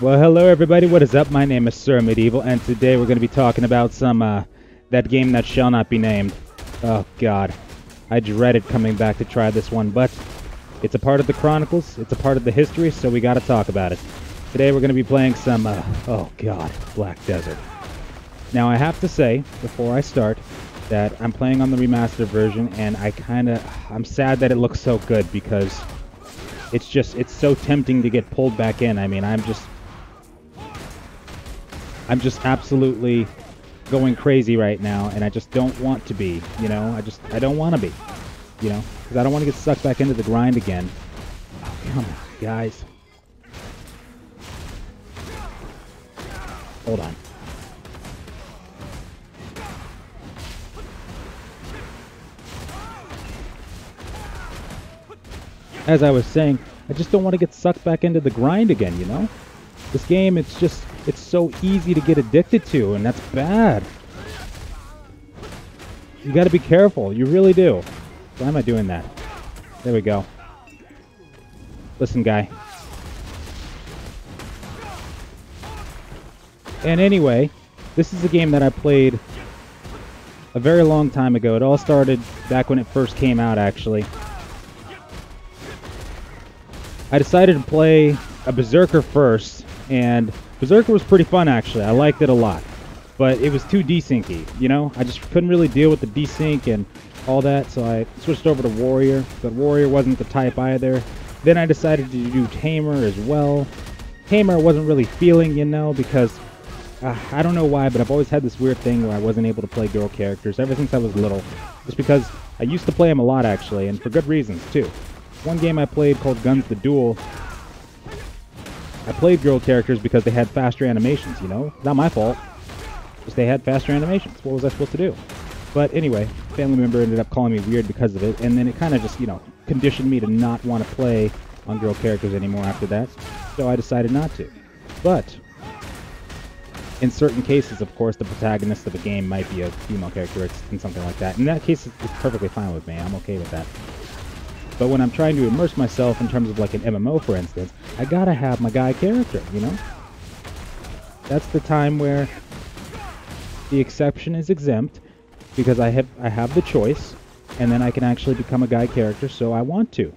Well, hello everybody, what is up? My name is Sir Medieval, and today we're going to be talking about that game that shall not be named. Oh god, I dreaded coming back to try this one, but it's a part of the Chronicles, it's a part of the history, so we gotta talk about it. Today we're going to be playing some, oh god, Black Desert. Now I have to say, before I start, that I'm playing on the Remastered version, and I'm sad that it looks so good, because it's so tempting to get pulled back in. I mean, I'm just absolutely going crazy right now, and I just don't want to be, you know? I don't want to be, you know? Because I don't want to get sucked back into the grind again. Oh, come on, guys. Hold on. As I was saying, I just don't want to get sucked back into the grind again, you know? This game, it's so easy to get addicted to, and that's bad. You gotta be careful, you really do. Why am I doing that? There we go. Listen, guy. And anyway, this is a game that I played a very long time ago. It all started back when it first came out, actually. I decided to play a Berserker first, and Berserker was pretty fun, actually. I liked it a lot. But it was too desyncy, you know? I just couldn't really deal with the desync and all that, so I switched over to Warrior. But Warrior wasn't the type either. Then I decided to do Tamer as well. Tamer I wasn't really feeling, you know, because I don't know why, but I've always had this weird thing where I wasn't able to play girl characters ever since I was little. Just because I used to play them a lot, actually, and for good reasons, too. One game I played called Guns the Duel, I played girl characters because they had faster animations, you know? Not my fault. Just they had faster animations. What was I supposed to do? But anyway, family member ended up calling me weird because of it, and then it kind of just, you know, conditioned me to not want to play on girl characters anymore after that. So I decided not to. But in certain cases, of course, the protagonist of the game might be a female character and something like that. In that case, it's perfectly fine with me. I'm okay with that. But when I'm trying to immerse myself in terms of like an MMO, for instance, I gotta have my guy character, you know? That's the time where the exception is exempt, because I have the choice, and then I can actually become a guy character, so I want to.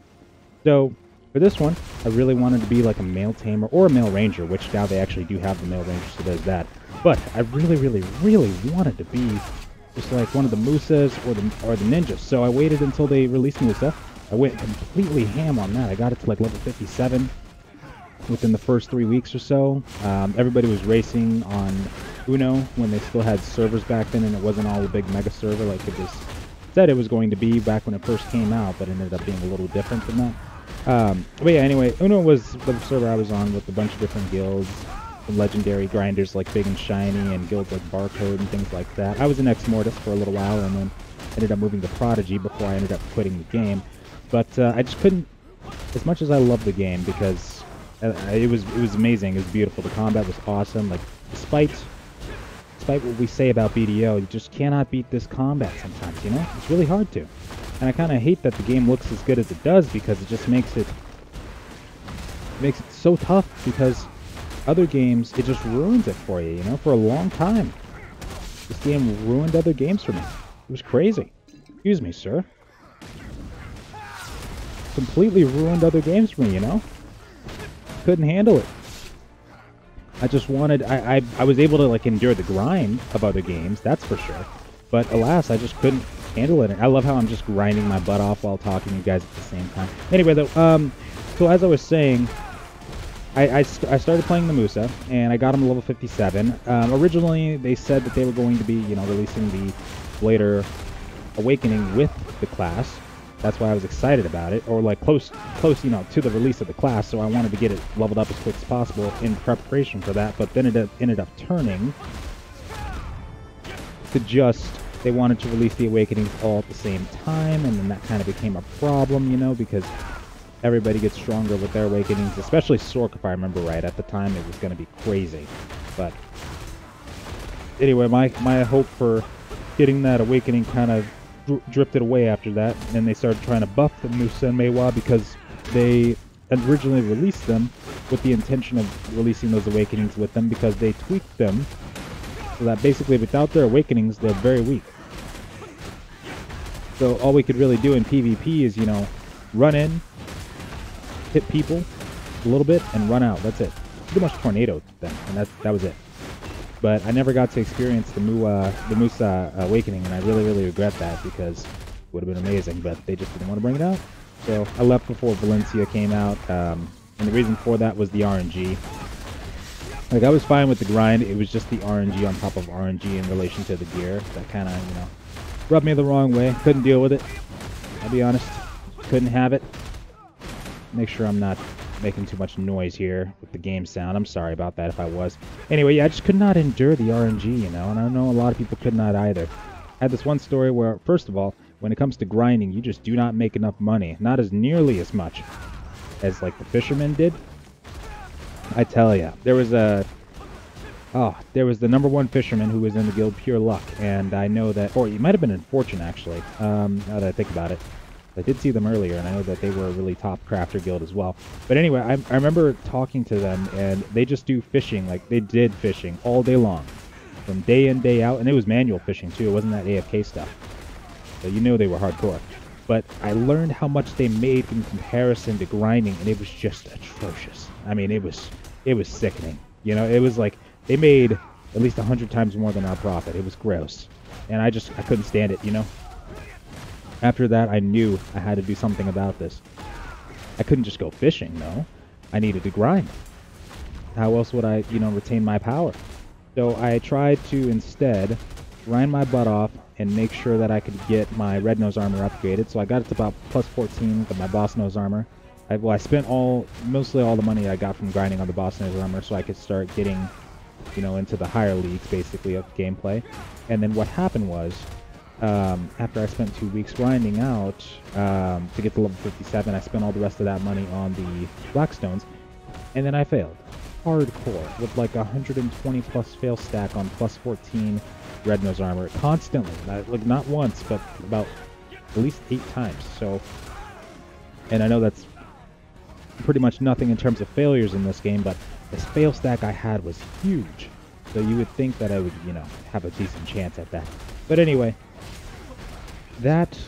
So, for this one, I really wanted to be like a male tamer, or a male ranger, which now they actually do have the male ranger, so there's that. But I really, really, really wanted to be just like one of the Musas or the ninjas, so I waited until they released Musa. I went completely ham on that. I got it to like level 57 within the first 3 weeks or so. Everybody was racing on Uno when they still had servers back then, and it wasn't all a big mega server like it was said it was going to be back when it first came out, but it ended up being a little different than that. But yeah, anyway, Uno was the server I was on with a bunch of different guilds, some legendary grinders like Big and Shiny, and guilds like Barcode and things like that. I was in Ex-Mortis for a little while, and then ended up moving to Prodigy before I ended up quitting the game. But I just couldn't, as much as I love the game, because it was amazing, it was beautiful, the combat was awesome. Like, despite what we say about BDO, you just cannot beat this combat sometimes, you know? It's really hard to. And I kind of hate that the game looks as good as it does, because it just makes it so tough, because other games, it just ruins it for you, you know? For a long time, this game ruined other games for me. It was crazy. Excuse me, sir. Completely ruined other games for me, you know? Couldn't handle it. I just wanted, I was able to like endure the grind of other games, that's for sure. But alas, I just couldn't handle it. I love how I'm just grinding my butt off while talking to you guys at the same time. Anyway, though, so as I was saying, I started playing the Musa, and I got him to level 57. Originally, they said that they were going to be, you know, releasing the later Awakening with the class. That's why I was excited about it, or like close, you know, to the release of the class. So I wanted to get it leveled up as quick as possible in preparation for that. But then it ended up turning to just they wanted to release the Awakenings all at the same time, and then that kind of became a problem, you know, because everybody gets stronger with their Awakenings, especially Sork, if I remember right. At the time, it was going to be crazy. But anyway, my hope for getting that Awakening kind of drifted away after that, and they started trying to buff the Musa and Meiwa because they originally released them with the intention of releasing those awakenings with them, because they tweaked them so that basically without their awakenings, they're very weak. So all we could really do in PvP is, you know, run in, hit people a little bit, and run out. That's it. Pretty much tornado them, and that was it. But I never got to experience the Musa awakening, and I really regret that, because it would have been amazing, but they just didn't want to bring it out. So I left before Valencia came out, and the reason for that was the RNG. Like, I was fine with the grind, it was just the RNG on top of RNG in relation to the gear that kind of, you know, rubbed me the wrong way. Couldn't deal with it, I'll be honest. Couldn't have it. Make sure I'm not making too much noise here with the game sound. I'm sorry about that if I was. Anyway, yeah, I just could not endure the RNG, you know, and I know a lot of people could not either. I had this one story where, first of all, when it comes to grinding, you just do not make enough money. Not as nearly as much as, like, the fishermen did. I tell ya, there was the #1 fisherman who was in the guild Pure Luck, and I know that, or he might have been in Fortune, actually, now that I think about it. I did see them earlier, and I know that they were a really top crafter guild as well. But anyway, I remember talking to them, and they just do fishing, like, they did fishing all day long, from day in, day out, and it was manual fishing, too. It wasn't that AFK stuff. So you know they were hardcore. But I learned how much they made in comparison to grinding, and it was just atrocious. I mean, it was sickening. You know, it was like they made at least 100 times more than our profit. It was gross, and I couldn't stand it. You know. After that, I knew I had to do something about this. I couldn't just go fishing, no. I needed to grind. How else would I, you know, retain my power? So I tried to instead grind my butt off and make sure that I could get my red nose armor upgraded. So I got it to about plus 14 with my boss nose armor. I spent mostly all the money I got from grinding on the boss nose armor, so I could start getting, you know, into the higher leagues basically of gameplay. And then what happened was, after I spent 2 weeks grinding out to get to level 57, I spent all the rest of that money on the Blackstones, and then I failed hardcore with like 120 plus fail stack on plus 14 red nose armor constantly, like not once, but about at least 8 times. So, and I know that's pretty much nothing in terms of failures in this game, but this fail stack I had was huge, so you would think that I would, you know, have a decent chance at that. But anyway, that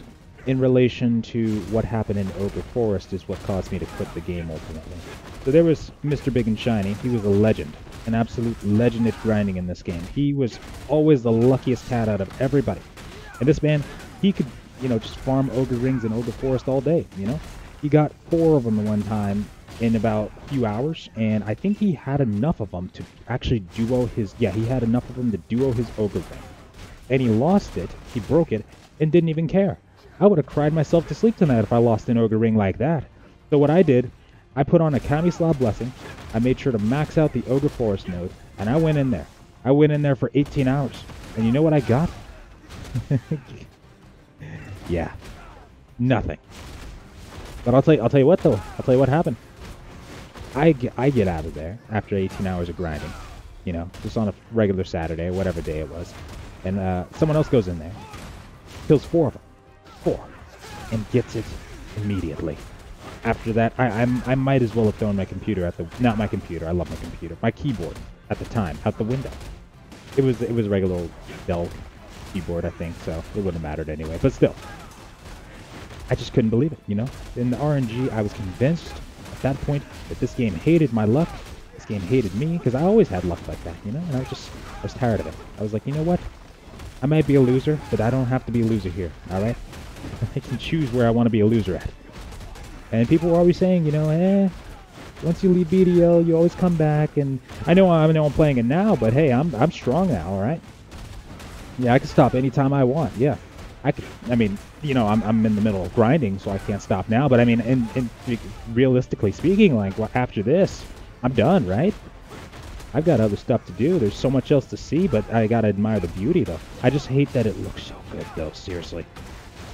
in relation to what happened in Ogre Forest is what caused me to quit the game ultimately. So there was Mr. Big and Shiny. He was a legend, an absolute legend at grinding in this game. He was always the luckiest cat out of everybody. And this man, he could, you know, just farm Ogre Rings in Ogre Forest all day, you know? He got 4 of them at one time in about a few hours, and I think he had enough of them to actually duo his, yeah, he had enough of them to duo his Ogre Ring. And he lost it, he broke it, and didn't even care. I would have cried myself to sleep tonight if I lost an Ogre Ring like that. So what I did, I put on a County Slob Blessing, I made sure to max out the Ogre Forest node, and I went in there. I went in there for 18 hours, and you know what I got? Yeah, nothing. But I'll tell you what though, I'll tell you what happened. I get out of there after 18 hours of grinding, you know, just on a regular Saturday, whatever day it was, and someone else goes in there, kills 4 of them, 4, and gets it immediately. After that, I might as well have thrown my computer at the, not my computer, I love my computer, my keyboard at the time, out the window. It was a regular old Dell keyboard, I think, so it wouldn't have mattered anyway, but still. I just couldn't believe it, you know? In the RNG, I was convinced at that point that this game hated my luck, this game hated me, because I always had luck like that, you know? And I was tired of it. I was like, you know what? I might be a loser, but I don't have to be a loser here, alright? I can choose where I want to be a loser at. And people were always saying, you know, once you leave BDL, you always come back, and I know I'm playing it now, but hey, I'm strong now, alright? Yeah, I can stop anytime I want, yeah. I mean, you know, I'm in the middle of grinding, so I can't stop now. But I mean, and realistically speaking, like, well, after this, I'm done, right? I've got other stuff to do. There's so much else to see, but I gotta admire the beauty, though. I just hate that it looks so good, though, seriously.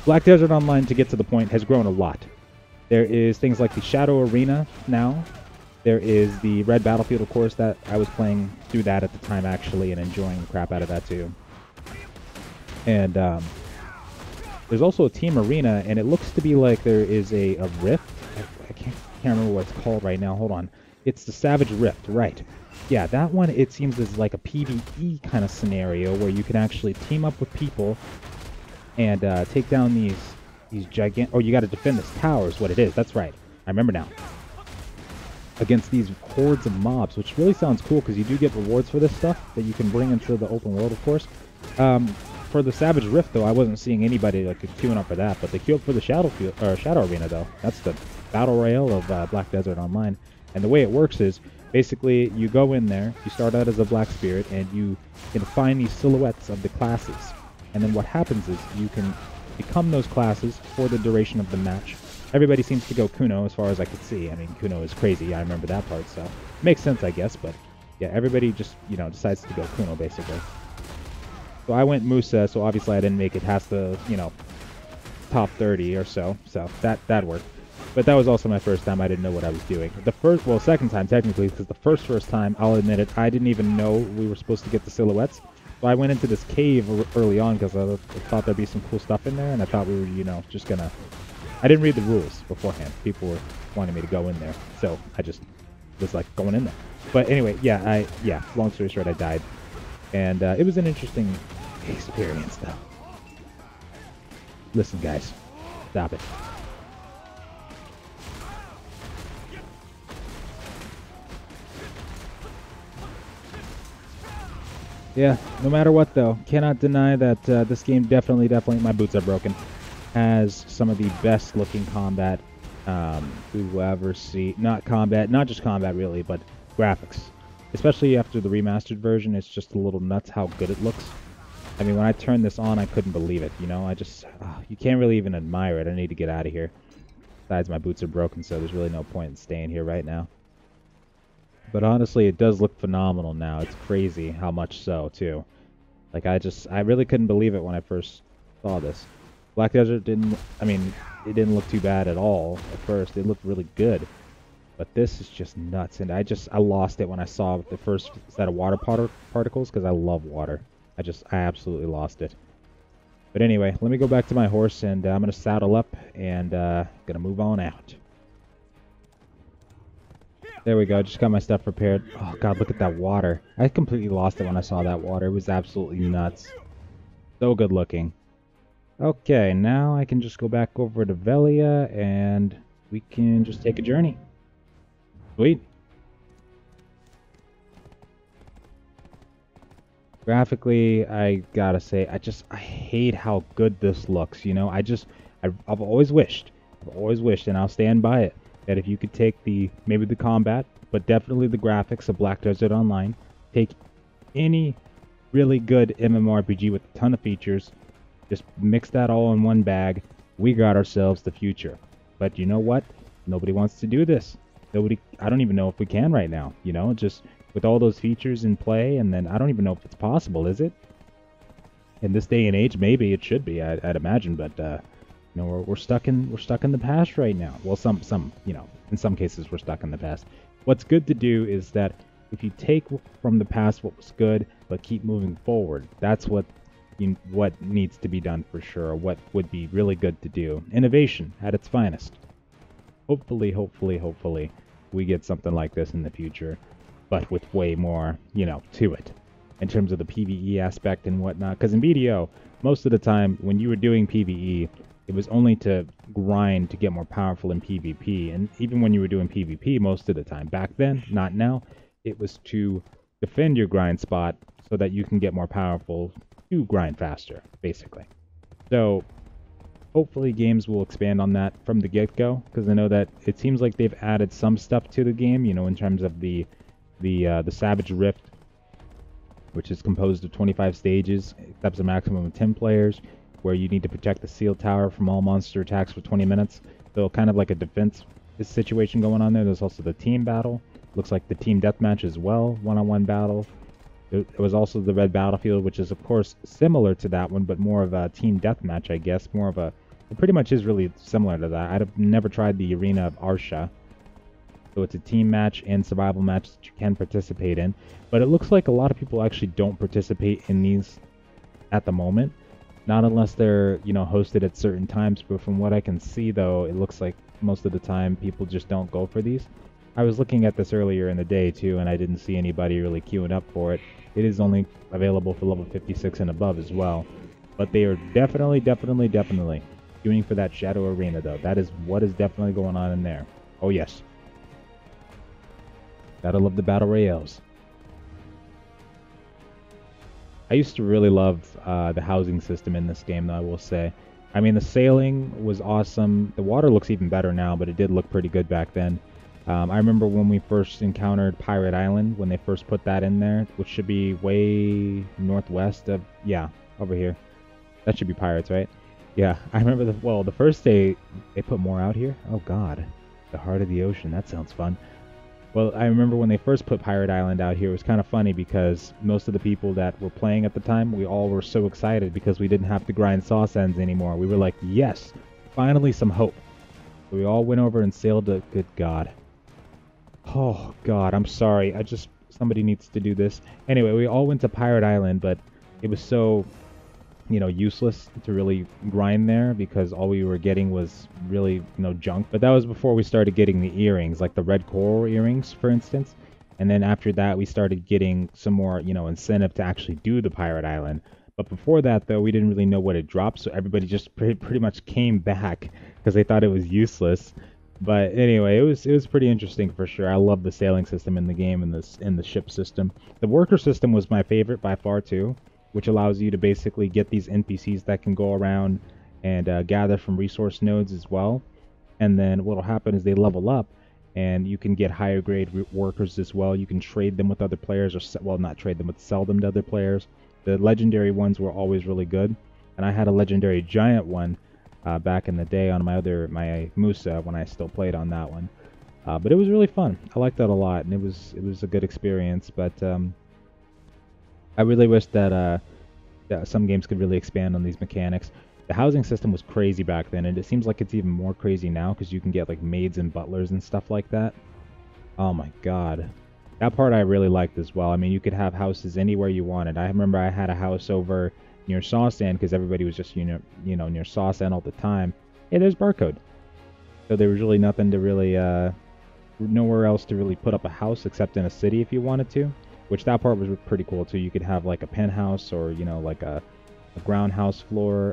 Black Desert Online, to get to the point, has grown a lot. There is things like the Shadow Arena now. There is the Red Battlefield, of course, that I was playing through that at the time, actually, and enjoying the crap out of that, too. And, there's also a Team Arena, and it looks to be like there is a rift. I can't remember what it's called right now. Hold on. It's the Savage Rift, right. Yeah, that one, it seems is like a PvE kind of scenario where you can actually team up with people and take down these gigantic... Oh, you got to defend this tower is what it is. That's right. I remember now. Against these hordes of mobs, which really sounds cool because you do get rewards for this stuff that you can bring into the open world, of course. For the Savage Rift, though, I wasn't seeing anybody like queuing up for that, but they queue up for the Shadow Arena, though. That's the Battle Royale of Black Desert Online. And the way it works is, basically, you go in there, you start out as a Black Spirit, and you can find these silhouettes of the classes. And then what happens is, you can become those classes for the duration of the match. Everybody seems to go Kuno, as far as I could see. I mean, Kuno is crazy, I remember that part, so... Makes sense, I guess, but... Yeah, everybody just, you know, decides to go Kuno, basically. So I went Musa, so obviously I didn't make it past the, you know, top 30 or so that worked. But that was also my first time. I didn't know what I was doing. Second time technically, because the first time, I'll admit it, I didn't even know we were supposed to get the silhouettes. So I went into this cave early on because I thought there'd be some cool stuff in there, and I thought we were, you know, just gonna... I didn't read the rules beforehand. People were wanting me to go in there, so I just was like going in there. But anyway, yeah, long story short, I died. And it was an interesting experience, though. Listen, guys. Stop it. Yeah, no matter what, though, cannot deny that this game definitely, my boots are broken, has some of the best-looking combat we will ever see. Not just combat, really, but graphics. Especially after the remastered version, it's just a little nuts how good it looks. I mean, when I turned this on, I couldn't believe it, you know? You can't really even admire it. I need to get out of here. Besides, my boots are broken, so there's really no point in staying here right now. But honestly, it does look phenomenal now. It's crazy how much so, too. Like, I really couldn't believe it when I first saw this. Black Desert it didn't look too bad at all at first. It looked really good. But this is just nuts, and I lost it when I saw the first set of water particles, because I love water. I absolutely lost it. But anyway, let me go back to my horse, and I'm going to saddle up, and gonna move on out. There we go, just got my stuff prepared. Oh god, look at that water. I completely lost it when I saw that water. It was absolutely nuts. So good looking. Okay, now I can just go back over to Velia, and we can just take a journey. Sweet. Graphically, I gotta say, I hate how good this looks, you know? I've always wished, and I'll stand by it, that if you could take maybe the combat, but definitely the graphics of Black Desert Online, take any really good MMORPG with a ton of features, just mix that all in one bag, we got ourselves the future. But you know what? Nobody wants to do this. I don't even know if we can right now, you know, just with all those features in play, and then I don't even know if it's possible, is it? In this day and age, maybe it should be, I'd imagine, but you know, we're stuck in the past right now. Well, you know, in some cases we're stuck in the past. What's good to do is that if you take from the past what was good, but keep moving forward, that's what needs to be done for sure. What would be really good to do. Innovation at its finest. Hopefully, we get something like this in the future, but with way more, you know, to it, in terms of the PvE aspect and whatnot. Because in BDO, most of the time, when you were doing PvE, it was only to grind to get more powerful in PvP, and even when you were doing PvP most of the time, back then, not now, it was to defend your grind spot so that you can get more powerful to grind faster, basically. So, hopefully games will expand on that from the get-go, because I know that it seems like they've added some stuff to the game, you know, in terms of the Savage Rift, which is composed of 25 stages, accepts a maximum of 10 players, where you need to protect the sealed tower from all monster attacks for 20 minutes. So kind of like a defense situation going on there. There's also the team battle. Looks like the team deathmatch as well, one-on-one battle. There was also the Red Battlefield, which is of course similar to that one, but more of a team deathmatch, I guess. It pretty much is really similar to that. I've never tried the Arena of Arsha. So it's a team match and survival match that you can participate in. But it looks like a lot of people actually don't participate in these at the moment. Not unless they're, you know, hosted at certain times. But from what I can see, though, it looks like most of the time people just don't go for these. I was looking at this earlier in the day too, and I didn't see anybody really queuing up for it. It is only available for level 56 and above as well. But they are definitely queuing for that Shadow Arena, though. That is what is definitely going on in there. Oh, yes. Gotta love the Battle Royales. I used to really love the housing system in this game, though, I will say. I mean, the sailing was awesome. The water looks even better now, but it did look pretty good back then. I remember when we first encountered Pirate Island, when they first put that in there, which should be way northwest of... Yeah, over here. That should be Pirates, right? Yeah, I remember the first day they put more out here. Oh, God. The heart of the ocean. That sounds fun. Well, I remember when they first put Pirate Island out here, it was kind of funny because most of the people that were playing at the time, we all were so excited because we didn't have to grind sauce ends anymore. We were like, yes, finally some hope. So we all went over and sailed to... Good God. Oh, God, I'm sorry. Somebody needs to do this. Anyway, we all went to Pirate Island, but it was so, useless to really grind there because all we were getting was really, junk. But that was before we started getting the earrings, like the red coral earrings, for instance. And then after that, we started getting some more, incentive to actually do the Pirate Island. But before that, though, we didn't really know what it dropped, so everybody just pretty much came back because they thought it was useless. But anyway, it was pretty interesting for sure. I love the sailing system in the game and the ship system. The worker system was my favorite by far too, which allows you to basically get these NPCs that can go around and gather from resource nodes as well. And then what'll happen is they level up, and you can get higher grade workers as well. You can trade them with other players, or not trade them, but sell them to other players. The legendary ones were always really good, and I had a legendary giant one. Back in the day on my Musa when I still played on that one, but it was really fun. I liked that a lot, and it was a good experience. But I really wish that some games could really expand on these mechanics. The housing system was crazy back then, and it seems like it's even more crazy now because you can get like maids and butlers and stuff like that. Oh my God, that part I really liked as well. I mean, you could have houses anywhere you wanted. I remember I had a house over near Sauce End because everybody was just near Sauce End all the time. Hey, there's Barcode. So there was really nothing to really nowhere else to really put up a house except in a city if you wanted to, which that part was pretty cool too. You could have like a penthouse or like a ground house floor.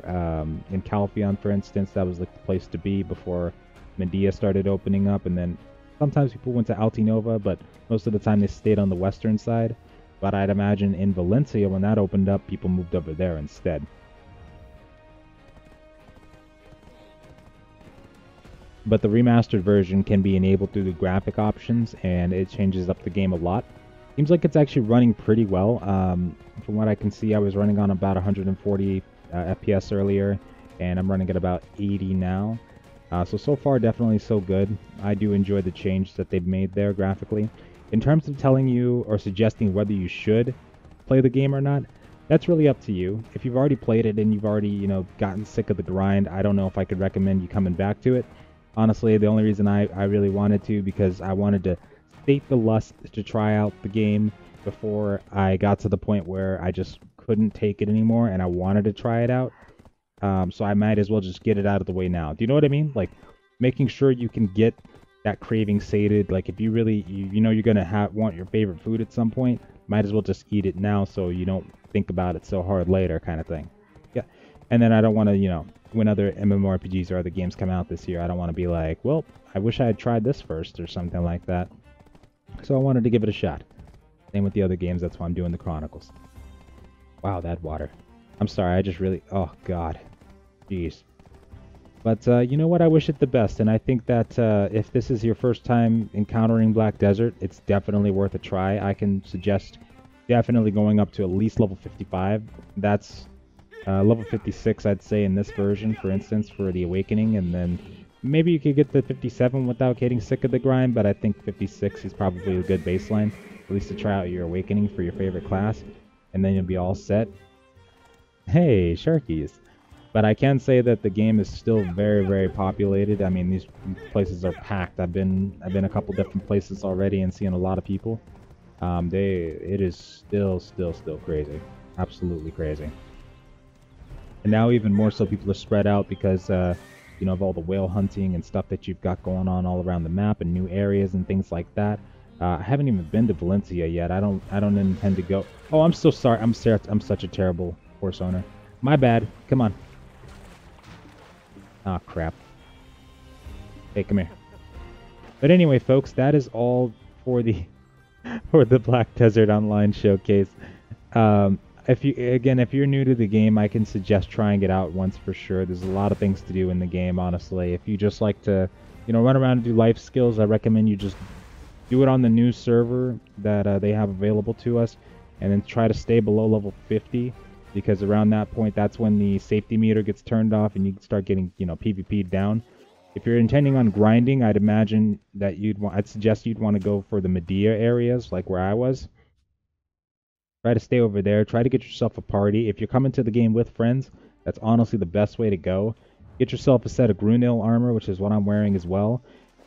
In Calpheon, for instance, that was like the place to be before Medea started opening up, and then sometimes people went to Altinova, but most of the time they stayed on the western side. But I'd imagine in Valencia, when that opened up, people moved over there instead. But the remastered version can be enabled through the graphic options, and it changes up the game a lot. Seems like it's actually running pretty well. From what I can see, I was running on about 140 FPS earlier, and I'm running at about 80 now. So far, definitely so good. I do enjoy the change that they've made there graphically. In terms of telling you or suggesting whether you should play the game or not, that's really up to you. If you've already played it and you've already, gotten sick of the grind, I don't know if I could recommend you coming back to it. Honestly, the only reason I really wanted to, because I wanted to sate the lust to try out the game before I got to the point where I just couldn't take it anymore and I wanted to try it out. So I might as well just get it out of the way now. Do you know what I mean? Like, making sure you can get that craving sated. Like, if you really, you're gonna want your favorite food at some point, might as well just eat it now so you don't think about it so hard later, kind of thing. Yeah. And then I don't want to, when other MMORPGs or other games come out this year, I don't want to be like, well, I wish I had tried this first or something like that. So I wanted to give it a shot. Same with the other games. That's why I'm doing the Chronicles. Wow, that water. I'm sorry. I just really, oh God, jeez. But you know what? I wish it the best, and I think that if this is your first time encountering Black Desert, it's definitely worth a try. I can suggest definitely going up to at least level 55. That's level 56, I'd say, in this version, for instance, for the Awakening, and then maybe you could get to 57 without getting sick of the grind, but I think 56 is probably a good baseline, at least to try out your Awakening for your favorite class, and then you'll be all set. Hey, Sharkies. But I can say that the game is still very, very populated. I mean, these places are packed. I've been a couple different places already and seeing a lot of people. It is still crazy, absolutely crazy. And now even more so, people are spread out because you know, of all the whale hunting and stuff that you've got going on all around the map and new areas and things like that. I haven't even been to Valencia yet. I don't intend to go. Oh, I'm so sorry. I'm such a terrible horse owner. My bad. Come on. Ah, crap. Hey, come here. But anyway, folks, that is all for the for the Black Desert Online showcase. If you're new to the game, I can suggest trying it out once for sure. There's a lot of things to do in the game, honestly. If you just like to, you know, run around and do life skills, I recommend you just do it on the new server that they have available to us, and then try to stay below level 50, because around that point, that's when the safety meter gets turned off and you start getting, you know, PvP down. If you're intending on grinding, I'd imagine that I'd suggest you'd want to go for the Medea areas, like where I was. Try to stay over there. Try to get yourself a party. If you're coming to the game with friends, that's honestly the best way to go. Get yourself a set of Grunil armor, which is what I'm wearing as well.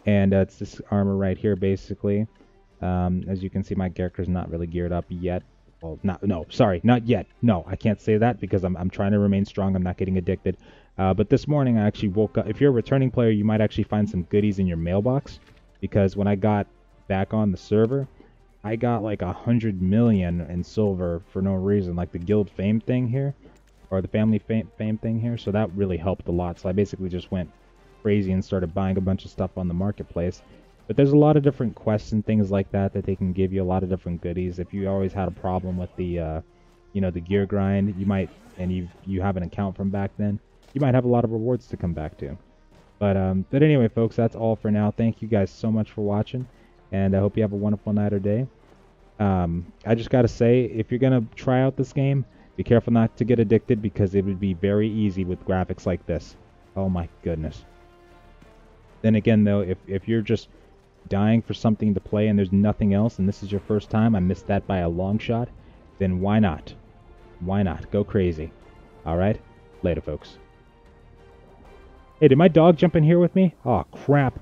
And it's this armor right here, basically. As you can see, my character's not really geared up yet. Well, not yet. No, I can't say that because I'm trying to remain strong. I'm not getting addicted. But this morning, I actually woke up. If you're a returning player, you might actually find some goodies in your mailbox. Because when I got back on the server, I got like 100 million in silver for no reason, like the guild fame thing here, or the family fame thing here. So that really helped a lot. So I basically just went crazy and started buying a bunch of stuff on the marketplace. But there's a lot of different quests and things like that they can give you, a lot of different goodies. If you always had a problem with the, you know, the gear grind, you might, and you have an account from back then, you might have a lot of rewards to come back to. But anyway, folks, that's all for now. Thank you guys so much for watching, and I hope you have a wonderful night or day. I just gotta say, if you're gonna try out this game, be careful not to get addicted, because it would be very easy with graphics like this. Oh my goodness. Then again, though, if you're just dying for something to play and there's nothing else, and this is your first time, I missed that by a long shot, then why not? Why not? Go crazy. Alright? Later, folks. Hey, did my dog jump in here with me? Oh, crap.